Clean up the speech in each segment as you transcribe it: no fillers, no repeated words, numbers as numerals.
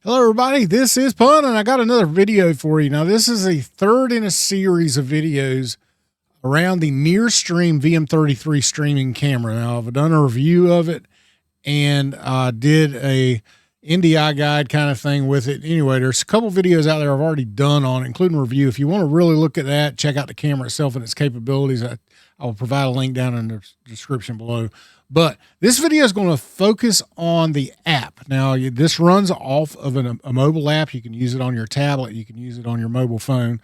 Hello everybody, this is Pun and I got another video for you. Now this is a third in a series of videos around the NearStream VM33 streaming camera. Now I've done a review of it and did a NDI guide kind of thing with it. Anyway, there's a couple videos out there I've already done on it, including a review. If you want to really look at that, check out the camera itself and its capabilities. I will provide a link down in the description below. But this video is going to focus on the app. Now, this runs off of a mobile app. You can use it on your tablet. You can use it on your mobile phone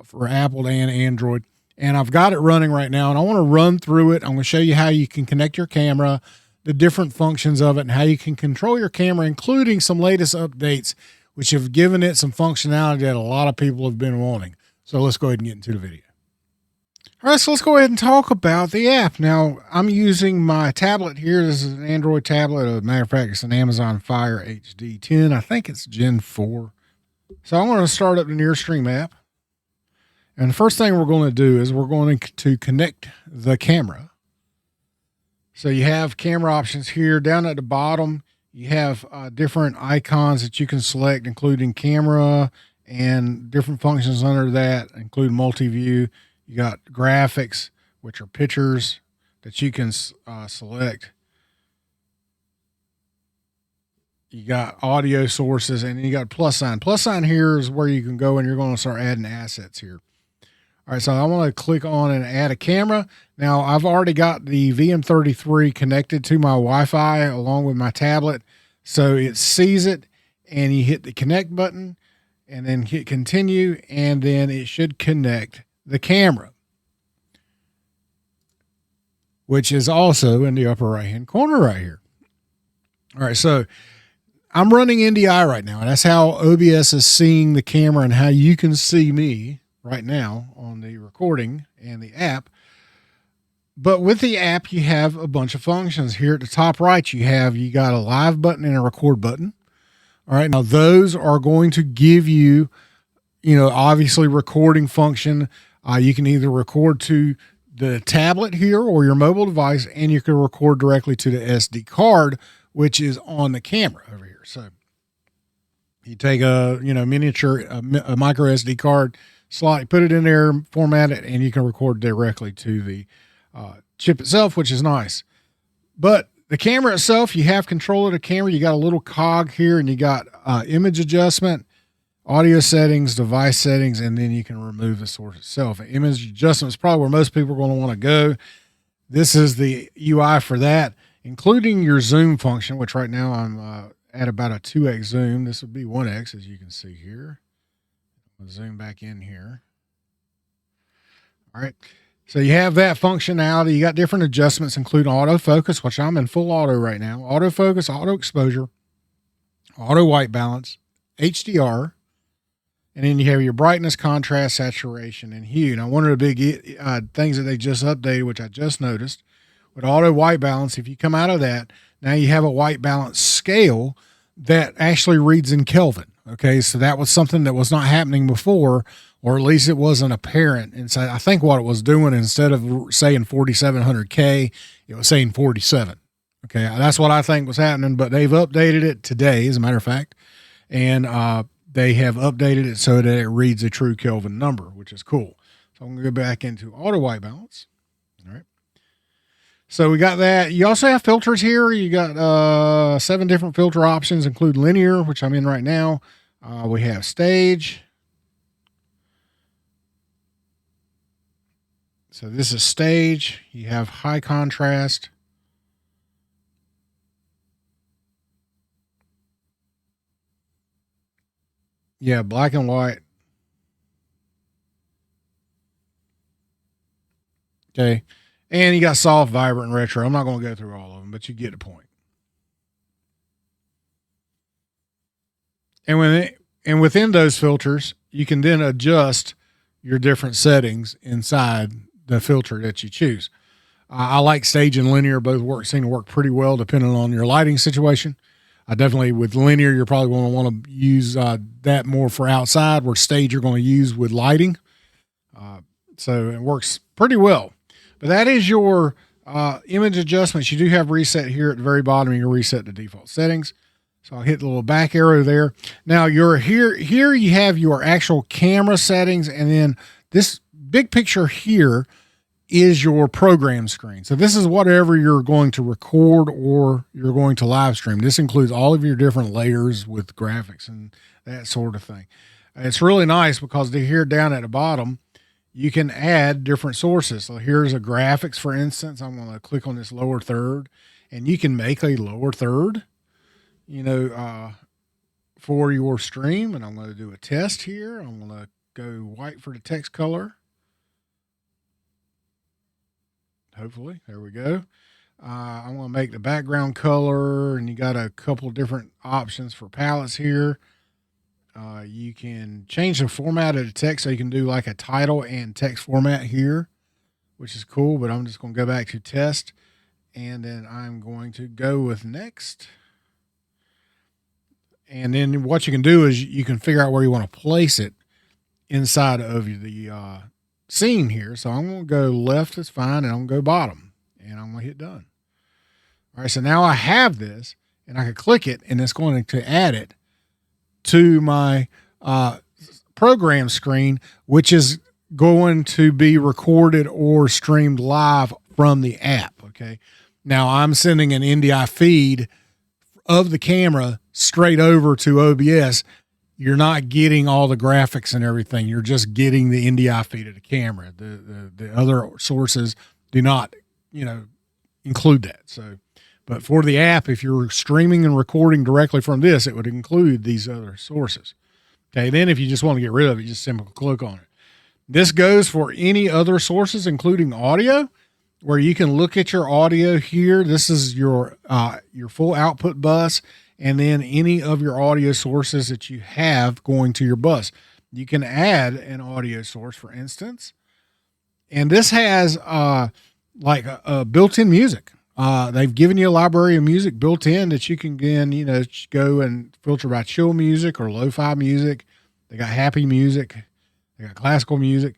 for Apple and Android. And I've got it running right now, and I want to run through it. I'm going to show you how you can connect your camera, the different functions of it, and how you can control your camera, including some latest updates, which have given it some functionality that a lot of people have been wanting. So let's go ahead and get into the video. All right, so let's go ahead and talk about the app. Now, I'm using my tablet here. This is an Android tablet. As a matter of fact, it's an Amazon Fire HD 10. I think it's Gen 4. So I'm going to start up the NearStream app. And the first thing we're going to do is we're going to connect the camera. So you have camera options here. Down at the bottom, you have different icons that you can select, including camera and different functions under that, including multi-view. You got graphics, which are pictures that you can select. You got audio sources, and then you got plus sign. Plus sign here is where you can go and you're going to start adding assets here. All right, so I want to click on and add a camera. Now, I've already got the VM33 connected to my Wi-Fi along with my tablet. So it sees it, and you hit the connect button, and then hit continue, and then it should connect the camera, which is also in the upper right hand corner right here. All right, so I'm running NDI right now, and that's how OBS is seeing the camera and how you can see me right now on the recording and the app. But with the app, you have a bunch of functions. Here at the top right, you got a live button and a record button. All right, now those are going to give you, obviously recording function. You can either record to the tablet here or your mobile device, and you can record directly to the SD card, which is on the camera over here. So you take a miniature, a micro SD card slot, put it in there, format it, and you can record directly to the chip itself, which is nice. But the camera itself, you have control of the camera. You got a little cog here, and you got image adjustment, audio settings, device settings, and then you can remove the source itself. Image adjustment is probably where most people are going to want to go. This is the UI for that, including your zoom function, which right now I'm at about a 2x zoom. This would be 1x, as you can see here. I'll zoom back in here. All right. So you have that functionality. You got different adjustments, including autofocus, which I'm in full auto right now. Autofocus, auto exposure, auto white balance, HDR, and then you have your brightness, contrast, saturation, and hue. Now, one of the big things that they just updated, which I just noticed, with auto white balance, if you come out of that, now you have a white balance scale that actually reads in Kelvin. Okay, so that was something that was not happening before, or at least it wasn't apparent. And so I think what it was doing, instead of saying 4700K, it was saying 47. Okay, that's what I think was happening, but they've updated it today, as a matter of fact, and they have updated it so that it reads a true Kelvin number, which is cool. So I'm going to go back into auto white balance. All right. So we got that. You also have filters here. You got 7 different filter options, including linear, which I'm in right now. We have stage. So this is stage. You have high contrast. Yeah, black and white. Okay. And you got soft, vibrant, and retro. I'm not going to go through all of them, but you get the point. And within those filters, you can then adjust your different settings inside the filter that you choose. I like stage and linear. Both seem to work pretty well depending on your lighting situation. Definitely with linear, you're probably going to want to use that more for outside, where stage you're going to use with lighting. So it works pretty well. But that is your image adjustments. You do have reset here at the very bottom. You can reset the default settings. So I'll hit the little back arrow there. Now you're here you have your actual camera settings, and then this big picture here is your program screen. So this is whatever you're going to record or you're going to live stream. This includes all of your different layers with graphics and that sort of thing. It's really nice because here down at the bottom, you can add different sources. So here's a graphics, for instance. I'm going to click on this lower third, and you can make a lower third, for your stream. And I'm going to do a test here. I'm going to go white for the text color. Hopefully, there we go. I'm going to make the background color, and you got a couple different options for palettes here. You can change the format of the text, so you can do like a title and text format here, which is cool, but I'm just going to go back to test, and then I'm going to go with next. And then what you can do is you can figure out where you want to place it inside of the scene here. So I'm going to go left, is fine, and I'm going to go bottom, and I'm going to hit done. All right, so now I have this, and I can click it, and it's going to add it to my program screen, which is going to be recorded or streamed live from the app. Okay. Now I'm sending an NDI feed of the camera straight over to OBS. You're not getting all the graphics and everything. You're just getting the NDI feed of the camera. The other sources do not, include that. So, but for the app, if you're streaming and recording directly from this, it would include these other sources. Okay. Then if you just want to get rid of it, just simply click on it. This goes for any other sources, including audio, where you can look at your audio here. This is your full output bus, and then any of your audio sources that you have going to your bus. You can add an audio source, for instance, and this has like a built-in music. They've given you a library of music built in that you can then, go and filter by chill music or lo-fi music. They got happy music. They got classical music.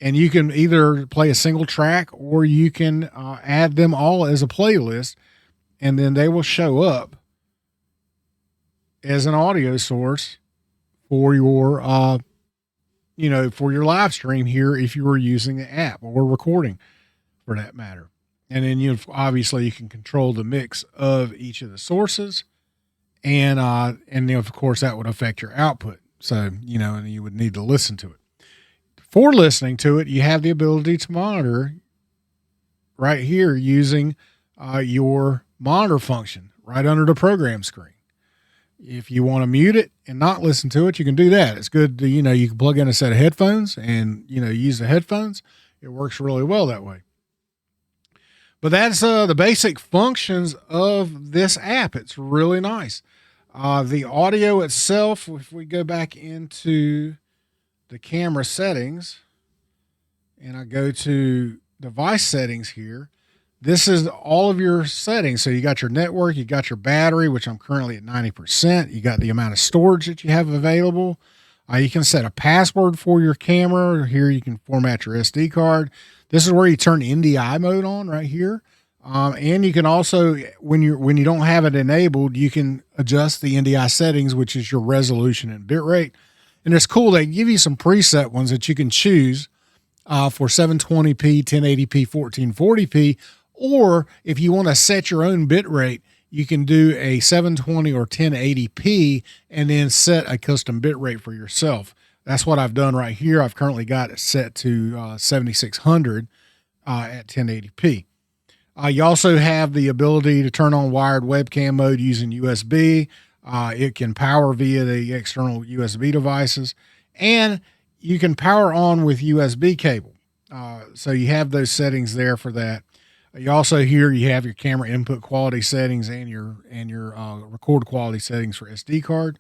And you can either play a single track or you can add them all as a playlist, and then they will show up as an audio source for your, for your live stream here if you were using the app or recording for that matter. And then obviously you can control the mix of each of the sources, and then of course that would affect your output. So, and you would need to listen to it. For listening to it, you have the ability to monitor right here using your monitor function right under the program screen. If you want to mute it and not listen to it, you can do that. It's good to, you can plug in a set of headphones and, use the headphones. It works really well that way. But that's the basic functions of this app. It's really nice. The audio itself, if we go back into the camera settings and I go to device settings here, this is all of your settings. So you got your network, you got your battery, which I'm currently at 90%. You got the amount of storage that you have available. You can set a password for your camera. Here you can format your SD card. This is where you turn NDI mode on right here. And you can also, when you don't have it enabled, you can adjust the NDI settings, which is your resolution and bitrate. And it's cool. They give you some preset ones that you can choose for 720p, 1080p, 1440p, or if you want to set your own bitrate, you can do a 720 or 1080p and then set a custom bitrate for yourself. That's what I've done right here. I've currently got it set to 7600 at 1080p. You also have the ability to turn on wired webcam mode using USB. It can power via the external USB devices, and you can power on with USB cable. So you have those settings there for that. You also here you have your camera input quality settings and your record quality settings for SD card.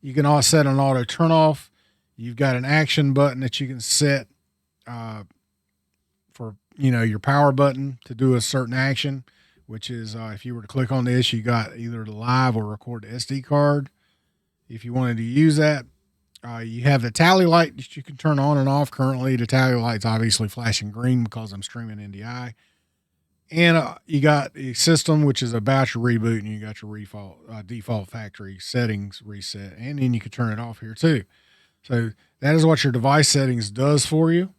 You can also set an auto turn off. You've got an action button that you can set for your power button to do a certain action, which is if you were to click on this, you got either the live or record the SD card. If you wanted to use that, you have the tally light that you can turn on and off. Currently, the tally light's obviously flashing green because I'm streaming NDI. And you got the system, which is about your reboot, and you got your default factory settings reset, and then you can turn it off here too. So that is what your device settings does for you.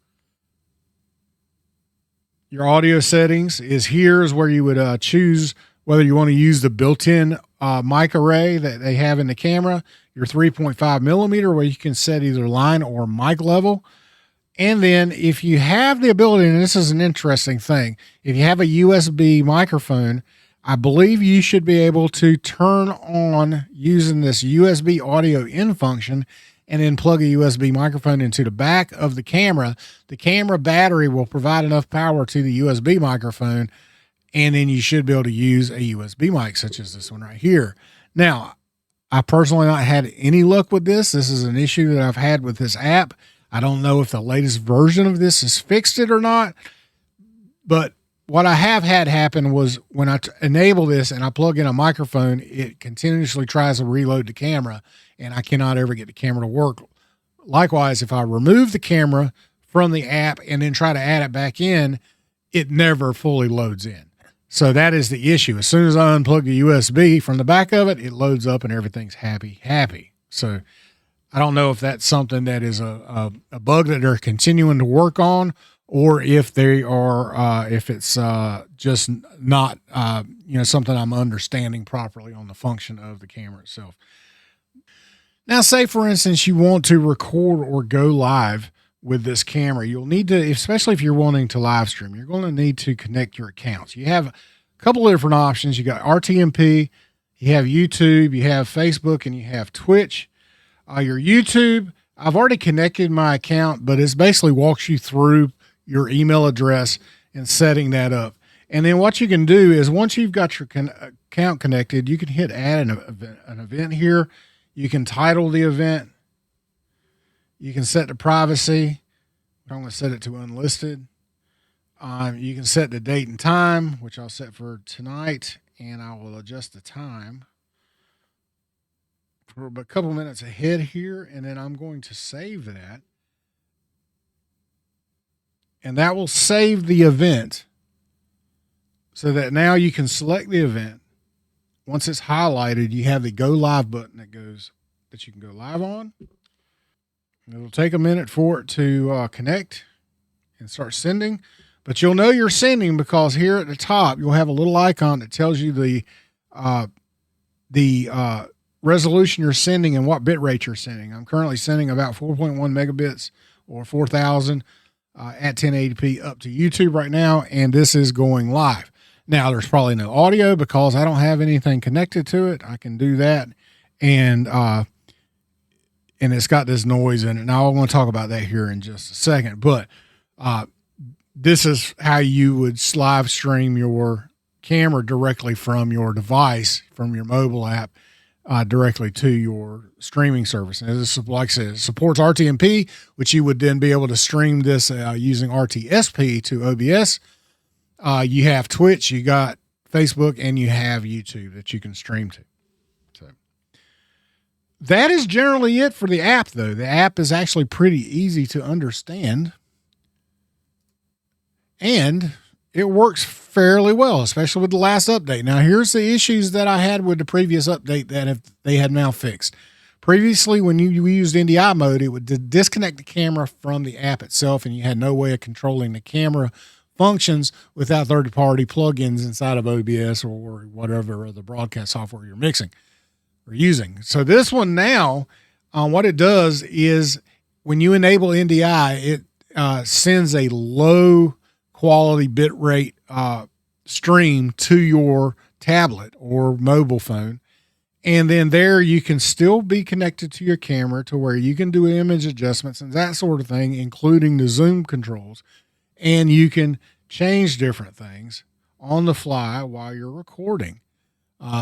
Your audio settings is here is where you would choose whether you want to use the built-in mic array that they have in the camera, your 3.5 millimeter, where you can set either line or mic level. And then if you have the ability, and this is an interesting thing, if you have a USB microphone, I believe you should be able to turn on using this USB audio in function and then plug a USB microphone into the back of the camera. The camera battery will provide enough power to the USB microphone, and then you should be able to use a USB mic such as this one right here. Now, I personally not had any luck with this. This is an issue that I've had with this app. I don't know if the latest version of this has fixed it or not, but what I have had happen was when I enable this and I plug in a microphone, it continuously tries to reload the camera, and I cannot ever get the camera to work. Likewise, if I remove the camera from the app and then try to add it back in, it never fully loads in. So that is the issue. As soon as I unplug the USB from the back of it, it loads up and everything's happy. So I don't know if that's something that is a bug that they're continuing to work on, or if they are, if it's just not, something I'm understanding properly on the function of the camera itself. Now, say for instance, you want to record or go live with this camera, you'll need to, especially if you're wanting to live stream, you're going to need to connect your accounts. You have a couple of different options. You got RTMP, you have YouTube, you have Facebook, and you have Twitch. Your YouTube, I've already connected my account, but it basically walks you through your email address and setting that up. And then what you can do is once you've got your account connected, you can hit add an event here. You can title the event. You can set the privacy. I'm going to set it to unlisted. You can set the date and time, which I'll set for tonight, and I will adjust the time for a couple minutes ahead here, and then I'm going to save that. And that will save the event so that now you can select the event. Once it's highlighted, you have the go live button that you can go live on. It'll take a minute for it to connect and start sending, but you'll know you're sending because here at the top, you'll have a little icon that tells you the resolution you're sending and what bit rate you're sending. I'm currently sending about 4.1 megabits or 4,000 at 1080p up to YouTube right now, and this is going live. Now, there's probably no audio because I don't have anything connected to it. I can do that, and it's got this noise in it. Now, I want to talk about that here in just a second, but this is how you would live stream your camera directly from your device, from your mobile app, directly to your streaming service. And this, like I said, it supports RTMP, which you would then be able to stream this using RTSP to OBS. You have Twitch, you got Facebook, and you have YouTube that you can stream to. So that is generally it for the app, though. The app is actually pretty easy to understand, and it works fairly well, especially with the last update. Now, here's the issues that I had with the previous update that they have now fixed. Previously, when you used NDI mode, it would disconnect the camera from the app itself, and you had no way of controlling the camera functions without third-party plugins inside of OBS or whatever other broadcast software you're mixing or using. So this one now, what it does is when you enable NDI, it sends a low quality bit rate stream to your tablet or mobile phone. And then there you can still be connected to your camera to where you can do image adjustments and that sort of thing, including the zoom controls. And you can change different things on the fly while you're recording.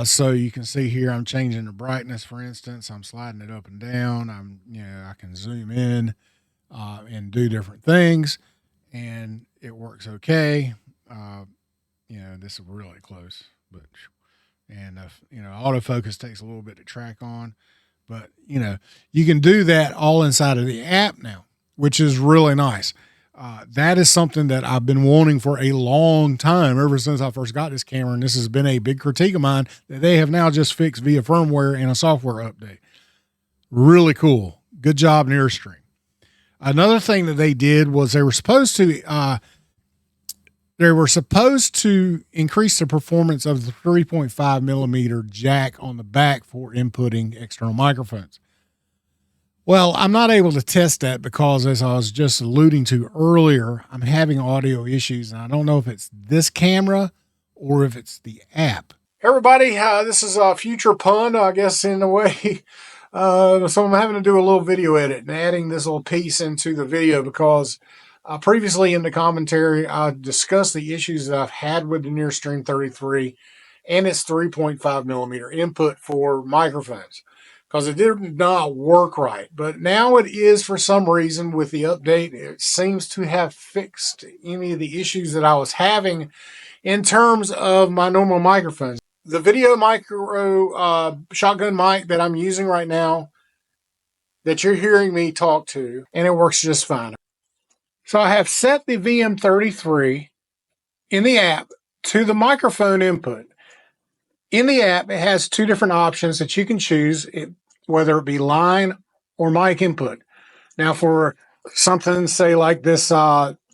So you can see here, I'm changing the brightness, for instance. I'm sliding it up and down. I can zoom in and do different things, and it works okay. This is really close, but autofocus takes a little bit to track on, but you can do that all inside of the app now, which is really nice. That is something that I've been wanting for a long time, ever since I first got this camera. And this has been a big critique of mine that they have now just fixed via firmware and a software update. Really cool. Good job, NearStream. Another thing that they did was they were supposed to increase the performance of the 3.5 millimeter jack on the back for inputting external microphones. Well, I'm not able to test that because, as I was just alluding to earlier, I'm having audio issues, and I don't know if it's this camera or if it's the app. Hey everybody, this is a future pun, I guess, in a way. So I'm having to do a little video edit and adding this little piece into the video because previously in the commentary, I discussed the issues that I've had with the NearStream 33 and its 3.5 millimeter input for microphones, because it did not work right. But now it is, for some reason, with the update. It seems to have fixed any of the issues that I was having in terms of my normal microphones. The video micro shotgun mic that I'm using right now, that you're hearing me talk to, and it works just fine. So I have set the VM33 in the app to the microphone input. In the app, it has two different options that you can choose, whether it be line or mic input. Now, for something, say, like this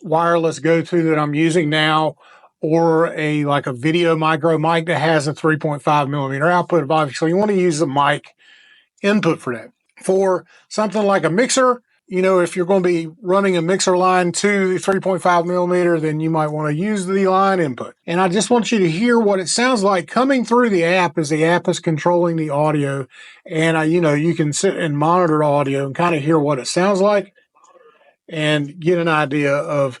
wireless go-to that I'm using now, or like a video micro mic that has a 3.5 millimeter output, obviously you want to use the mic input for that. For something like a mixer, if you're going to be running a mixer line to the 3.5 millimeter, then you might want to use the line input. And I just want you to hear what it sounds like coming through the app as the app is controlling the audio. And, you can sit and monitor audio and kind of hear what it sounds like and get an idea of,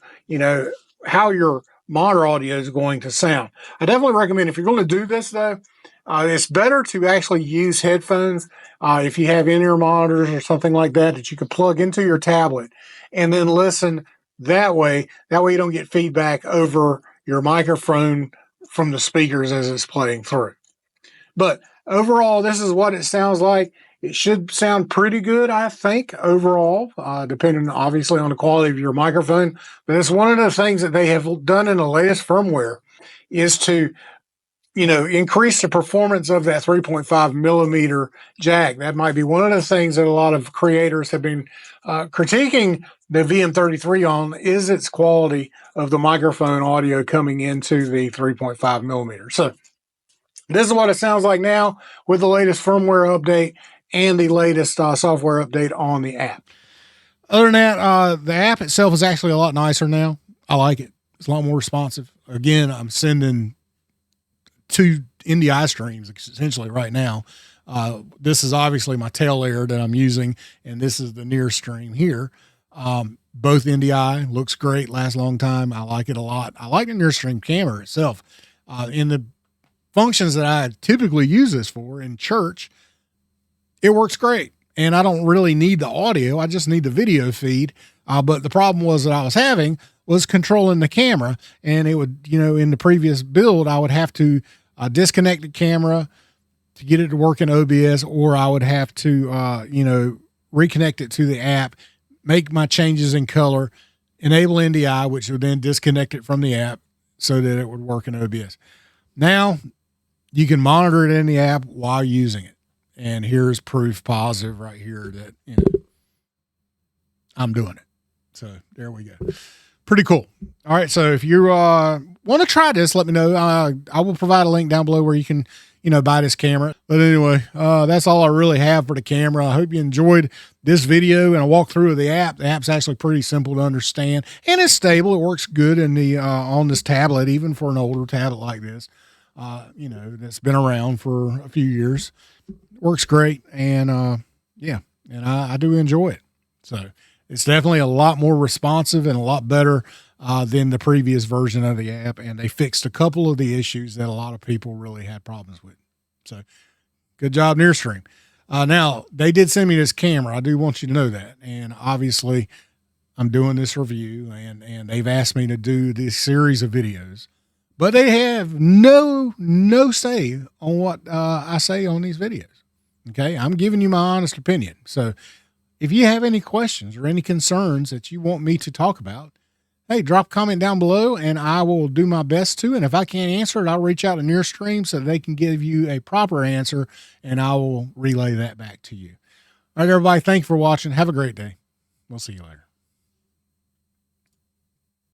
how your monitor audio is going to sound. I definitely recommend, if you're going to do this, though, it's better to actually use headphones if you have in-ear monitors or something like that you could plug into your tablet and then listen that way. That way you don't get feedback over your microphone from the speakers as it's playing through. But overall, this is what it sounds like. It should sound pretty good, I think, overall, depending obviously on the quality of your microphone. But it's one of the things that they have done in the latest firmware is to, increase the performance of that 3.5 millimeter jack. That might be one of the things that a lot of creators have been critiquing the VM33 on, is its quality of the microphone audio coming into the 3.5 millimeter. So this is what it sounds like now with the latest firmware update and the latest software update on the app. Other than that, the app itself is actually a lot nicer now. I like it. It's a lot more responsive. Again, I'm sending 2 NDI streams essentially right now. This is obviously my tail layer that I'm using, and this is the NearStream here. Both NDI, looks great, lasts a long time. I like it a lot. I like the NearStream camera itself. In the functions that I typically use this for in church, it works great. And I don't really need the audio. I just need the video feed. But the problem was that I was having was controlling the camera, and it would, in the previous build, I would have to disconnect the camera to get it to work in OBS, or I would have to, reconnect it to the app, make my changes in color, enable NDI, which would then disconnect it from the app so that it would work in OBS. Now you can monitor it in the app while using it. And here's proof positive right here that, I'm doing it. So there we go. Pretty cool. All right. So if you want to try this, let me know. I will provide a link down below where you can, buy this camera. But anyway, that's all I really have for the camera. I hope you enjoyed this video and a walkthrough of the app. The app's actually pretty simple to understand, and it's stable. It works good in the on this tablet, even for an older tablet like this, that's been around for a few years. Works great. And yeah, and I do enjoy it. So it's definitely a lot more responsive and a lot better than the previous version of the app. And they fixed a couple of the issues that a lot of people really had problems with. So good job, NearStream. Now, they did send me this camera. I do want you to know that. And obviously, I'm doing this review, and they've asked me to do this series of videos. But they have no say on what I say on these videos. Okay, I'm giving you my honest opinion. So if you have any questions or any concerns that you want me to talk about, hey, drop a comment down below and I will do my best to. And if I can't answer it, I'll reach out to NearStream so they can give you a proper answer and I will relay that back to you. All right, everybody. Thank you for watching. Have a great day. We'll see you later.